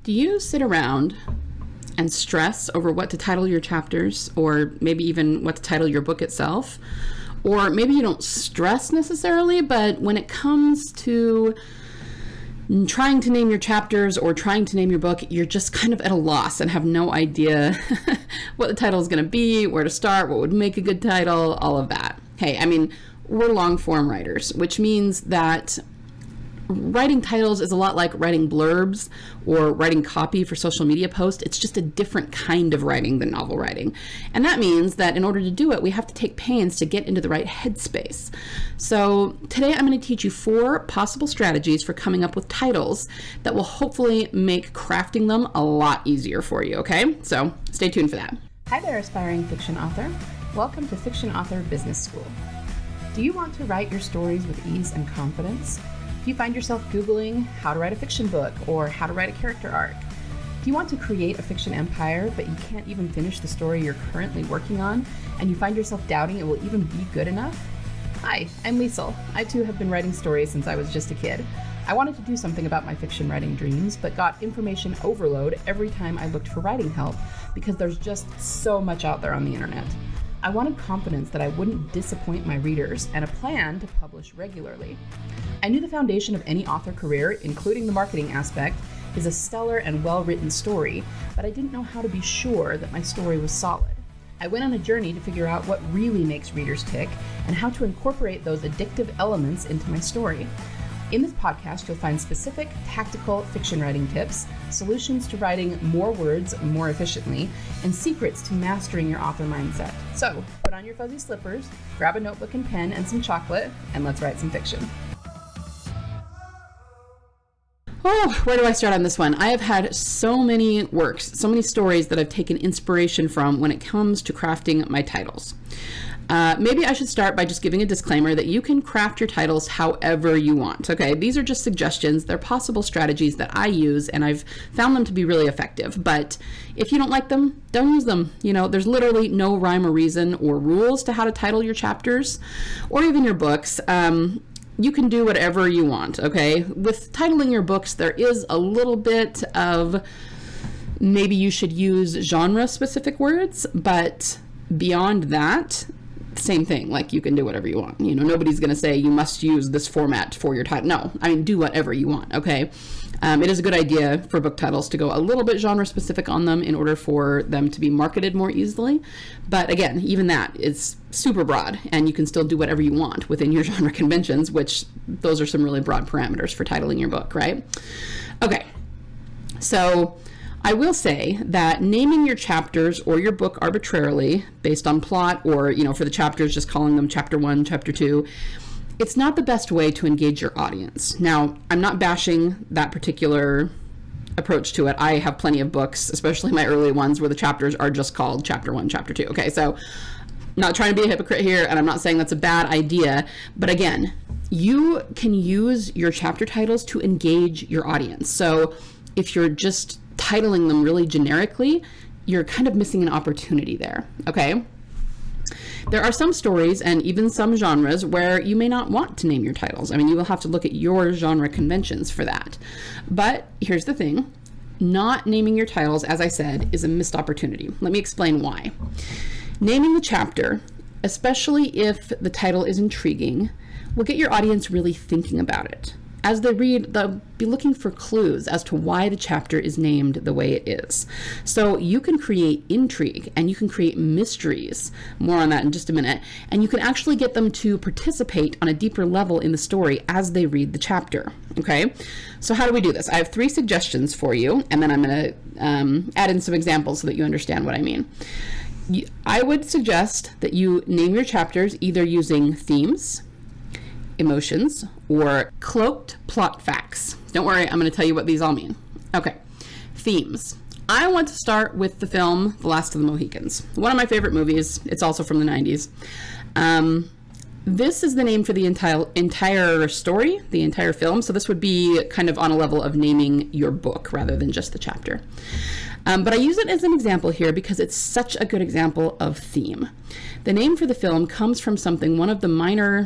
Do you sit around and stress over what to title your chapters, or maybe even what to title your book itself? Or maybe you don't stress necessarily, but when it comes to trying to name your chapters or trying to name your book, you're just kind of at a loss and have no idea what the title is going to be, where to start, what would make a good title, all of that. Hey, I mean, we're long form writers, which means that writing titles is a lot like writing blurbs or writing copy for social media posts. It's just a different kind of writing than novel writing. And that means that in order to do it, we have to take pains to get into the right headspace. So today I'm going to teach you 4 possible strategies for coming up with titles that will hopefully make crafting them a lot easier for you, okay? So stay tuned for that. Hi there, aspiring fiction author. Welcome to Fiction Author Business School. Do you want to write your stories with ease and confidence? Do you find yourself Googling how to write a fiction book or how to write a character arc? Do you want to create a fiction empire, but you can't even finish the story you're currently working on, and you find yourself doubting it will even be good enough? Hi, I'm Liesl. I too have been writing stories since I was just a kid. I wanted to do something about my fiction writing dreams, but got information overload every time I looked for writing help because there's just so much out there on the internet. I wanted confidence that I wouldn't disappoint my readers and a plan to publish regularly. I knew the foundation of any author career, including the marketing aspect, is a stellar and well-written story, but I didn't know how to be sure that my story was solid. I went on a journey to figure out what really makes readers tick and how to incorporate those addictive elements into my story. In this podcast, you'll find specific, tactical fiction writing tips, solutions to writing more words more efficiently, and secrets to mastering your author mindset. So, put on your fuzzy slippers, grab a notebook and pen and some chocolate, and let's write some fiction. Oh, where do I start on this one? I have had so many works, so many stories that I've taken inspiration from when it comes to crafting my titles. Maybe I should start by just giving a disclaimer that you can craft your titles however you want, okay? These are just suggestions. They're possible strategies that I use, and I've found them to be really effective. But if you don't like them, don't use them. You know, there's literally no rhyme or reason or rules to how to title your chapters or even your books. You can do whatever you want, okay? With titling your books, there is a little bit of maybe you should use genre-specific words, but beyond that, same thing. Like, you can do whatever you want. You know, nobody's going to say you must use this format for your title. No, I mean, do whatever you want, okay? It is a good idea for book titles to go a little bit genre specific on them in order for them to be marketed more easily. But again, even that is super broad, and you can still do whatever you want within your genre conventions, which those are some really broad parameters for titling your book, right? Okay, so I will say that naming your chapters or your book arbitrarily based on plot, or, you know, for the chapters, just calling them chapter 1, chapter 2, it's not the best way to engage your audience. Now, I'm not bashing that particular approach to it. I have plenty of books, especially my early ones, where the chapters are just called chapter 1, chapter 2. Okay, so not trying to be a hypocrite here, and I'm not saying that's a bad idea, but again, you can use your chapter titles to engage your audience. So if you're just titling them really generically, you're kind of missing an opportunity there, okay? There are some stories and even some genres where you may not want to name your titles. I mean, you will have to look at your genre conventions for that. But here's the thing, not naming your titles, as I said, is a missed opportunity. Let me explain why. Naming the chapter, especially if the title is intriguing, will get your audience really thinking about it. As they read, they'll be looking for clues as to why the chapter is named the way it is. So you can create intrigue and you can create mysteries, more on that in just a minute, and you can actually get them to participate on a deeper level in the story as they read the chapter, okay? So how do we do this? I have 3 suggestions for you, and then I'm going to add in some examples so that you understand what I mean. I would suggest that you name your chapters either using themes, emotions, or cloaked plot facts. Don't worry, I'm going to tell you what these all mean. Okay, themes. I want to start with the film The Last of the Mohicans. One of my favorite movies. It's also from the 90s. This is the name for the entire story, the entire film. So this would be kind of on a level of naming your book rather than just the chapter. But I use it as an example here because it's such a good example of theme. The name for the film comes from something one of the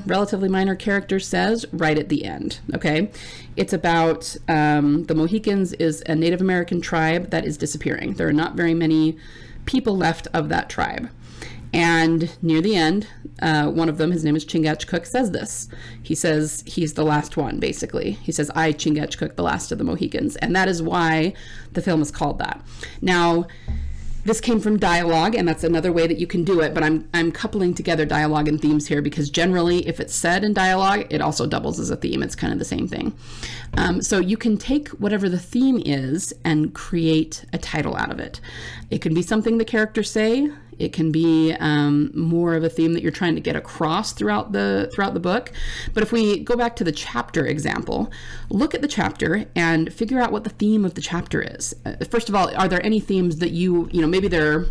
relatively minor characters says right at the end, okay? It's about the Mohicans is a Native American tribe that is disappearing. There are not very many people left of that tribe. And near the end, one of them, his name is Chingachgook, says this. He says he's the last one, basically. He says, I, Chingachgook, the last of the Mohicans. And that is why the film is called that. Now, this came from dialogue, and that's another way that you can do it, but I'm coupling together dialogue and themes here because generally, if it's said in dialogue, it also doubles as a theme. It's kind of the same thing. So you can take whatever the theme is and create a title out of it. It can be something the characters say. It can be more of a theme that you're trying to get across throughout the book. But if we go back to the chapter example, look at the chapter and figure out what the theme of the chapter is. First of all, are there any themes that maybe they're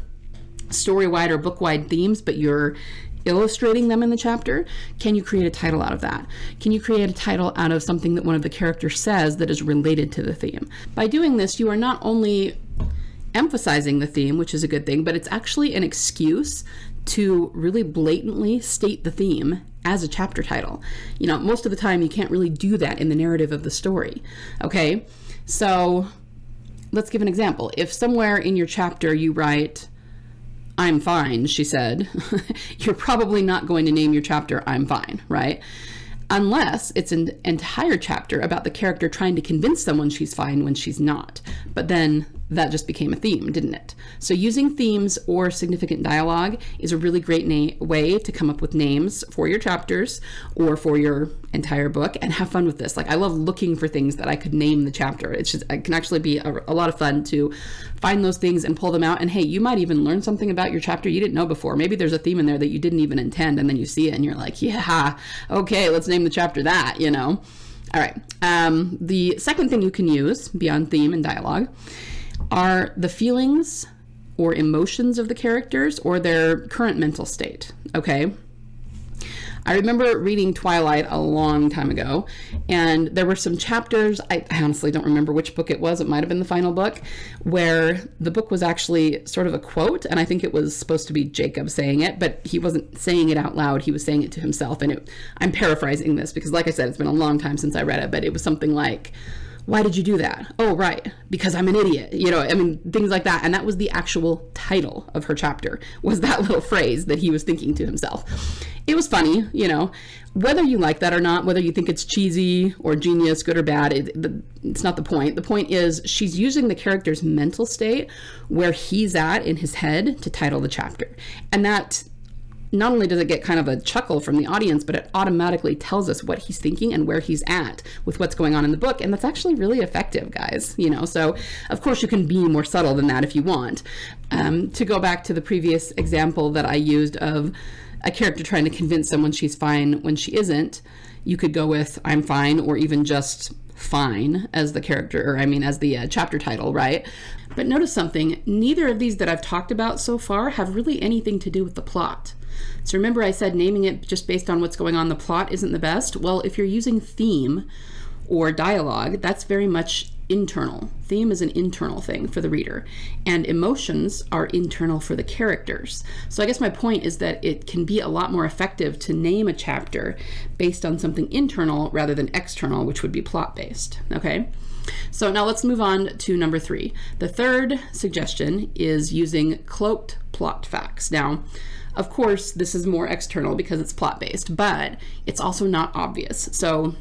story-wide or book-wide themes, but you're illustrating them in the chapter? Can you create a title out of that? Can you create a title out of something that one of the characters says that is related to the theme? By doing this, you are not only emphasizing the theme, which is a good thing, but it's actually an excuse to really blatantly state the theme as a chapter title. Most of the time you can't really do that in the narrative of the story. Okay, so let's give an example. If somewhere in your chapter you write, I'm fine, she said, you're probably not going to name your chapter I'm fine, right? Unless it's an entire chapter about the character trying to convince someone she's fine when she's not. But then that just became a theme, didn't it? So using themes or significant dialogue is a really great way to come up with names for your chapters or for your entire book and have fun with this. Like, I love looking for things that I could name the chapter. It can actually be a lot of fun to find those things and pull them out. And hey, you might even learn something about your chapter you didn't know before. Maybe there's a theme in there that you didn't even intend, and then you see it and you're like, yeah, okay, let's name the chapter that, All right. The second thing you can use beyond theme and dialogue are the feelings or emotions of the characters or their current mental state, okay? I remember reading Twilight a long time ago, and there were some chapters, I honestly don't remember which book it was, it might have been the final book, where the book was actually sort of a quote, and I think it was supposed to be Jacob saying it, but he wasn't saying it out loud, he was saying it to himself, and I'm paraphrasing this because, like I said, it's been a long time since I read it, but it was something like, why did you do that? Oh, right, because I'm an idiot. Things like that. And that was the actual title of her chapter, was that little phrase that he was thinking to himself. It was funny, whether you like that or not, whether you think it's cheesy or genius, good or bad, it's not the point. The point is she's using the character's mental state where he's at in his head to title the chapter. And that not only does it get kind of a chuckle from the audience, but it automatically tells us what he's thinking and where he's at with what's going on in the book. And that's actually really effective, guys. So of course you can be more subtle than that if you want. To go back to the previous example that I used of a character trying to convince someone she's fine when she isn't, you could go with I'm fine, or even just fine as the character, as the chapter title, right? But notice something, neither of these that I've talked about so far have really anything to do with the plot. So remember I said naming it just based on what's going on, the plot isn't the best? Well, if you're using theme or dialogue, that's very much internal. Theme is an internal thing for the reader, and emotions are internal for the characters. So I guess my point is that it can be a lot more effective to name a chapter based on something internal rather than external, which would be plot-based, okay? So now let's move on to number 3. The third suggestion is using cloaked plot facts. Now, of course, this is more external because it's plot-based, but it's also not obvious. So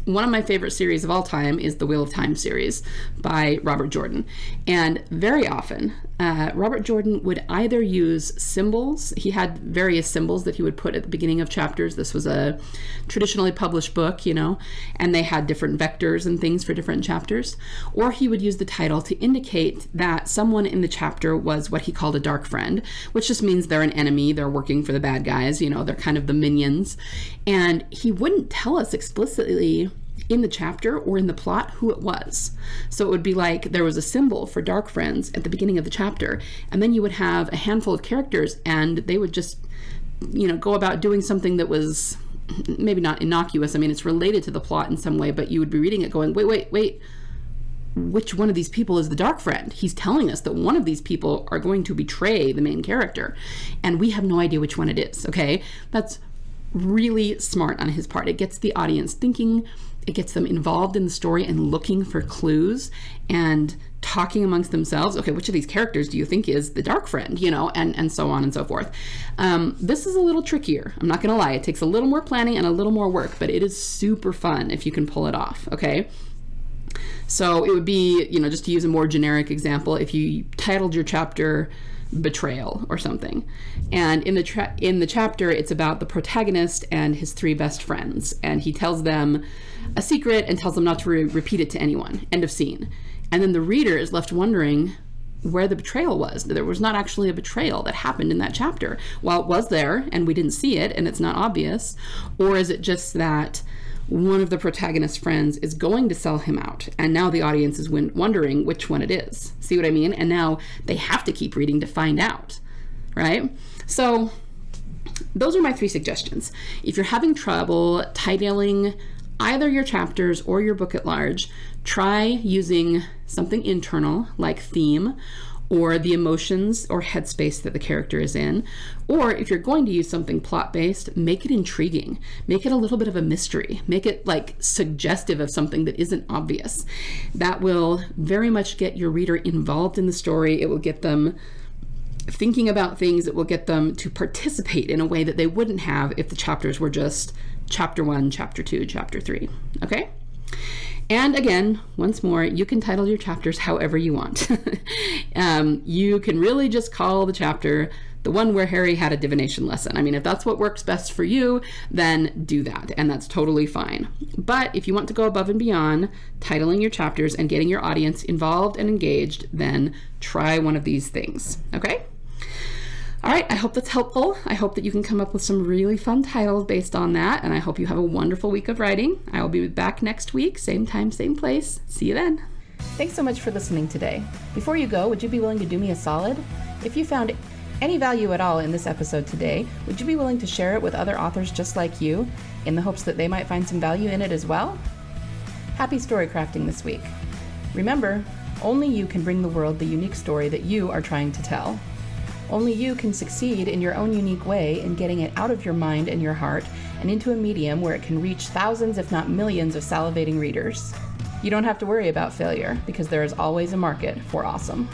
one of my favorite series of all time is the Wheel of Time series by Robert Jordan. And very often, Robert Jordan would either use symbols. He had various symbols that he would put at the beginning of chapters. This was a traditionally published book, and they had different vectors and things for different chapters. Or he would use the title to indicate that someone in the chapter was what he called a dark friend, which just means they're an enemy, they're working for the bad guys, they're kind of the minions. And he wouldn't tell us explicitly in the chapter or in the plot who it was. So it would be like there was a symbol for dark friends at the beginning of the chapter, and then you would have a handful of characters and they would just go about doing something that was maybe not innocuous. I mean, it's related to the plot in some way, but you would be reading it going, wait, which one of these people is the dark friend? He's telling us that one of these people are going to betray the main character, and we have no idea which one it is, okay? That's really smart on his part. It gets the audience thinking, it gets them involved in the story and looking for clues and talking amongst themselves. Okay, which of these characters do you think is the dark friend, and so on and so forth. This is a little trickier. I'm not going to lie. It takes a little more planning and a little more work, but it is super fun if you can pull it off, okay? So it would be, just to use a more generic example, if you titled your chapter Betrayal or something, and in the chapter it's about the protagonist and his 3 best friends, and he tells them a secret and tells them not to repeat it to anyone. End of scene. And then the reader is left wondering where the betrayal was. There was not actually a betrayal that happened in that chapter. Well, it was there and we didn't see it and it's not obvious, or is it just that one of the protagonist's friends is going to sell him out, and now the audience is wondering which one it is. See what I mean? And now they have to keep reading to find out, right? So those are my 3 suggestions. If you're having trouble titling either your chapters or your book at large, try using something internal like theme or the emotions or headspace that the character is in. Or if you're going to use something plot-based, make it intriguing. Make it a little bit of a mystery. Make it like suggestive of something that isn't obvious. That will very much get your reader involved in the story. It will get them thinking about things. It will get them to participate in a way that they wouldn't have if the chapters were just chapter 1, chapter 2, chapter 3. Okay? And again, once more, you can title your chapters however you want. You can really just call the chapter the one where Harry had a divination lesson. I mean, if that's what works best for you, then do that, and that's totally fine. But if you want to go above and beyond titling your chapters and getting your audience involved and engaged, then try one of these things, okay? All right, I hope that's helpful. I hope that you can come up with some really fun titles based on that, and I hope you have a wonderful week of writing. I will be back next week, same time, same place. See you then. Thanks so much for listening today. Before you go, would you be willing to do me a solid? If you found any value at all in this episode today, would you be willing to share it with other authors just like you, in the hopes that they might find some value in it as well? Happy story crafting this week. Remember, only you can bring the world the unique story that you are trying to tell. Only you can succeed in your own unique way in getting it out of your mind and your heart and into a medium where it can reach thousands, if not millions, of salivating readers. You don't have to worry about failure because there is always a market for awesome.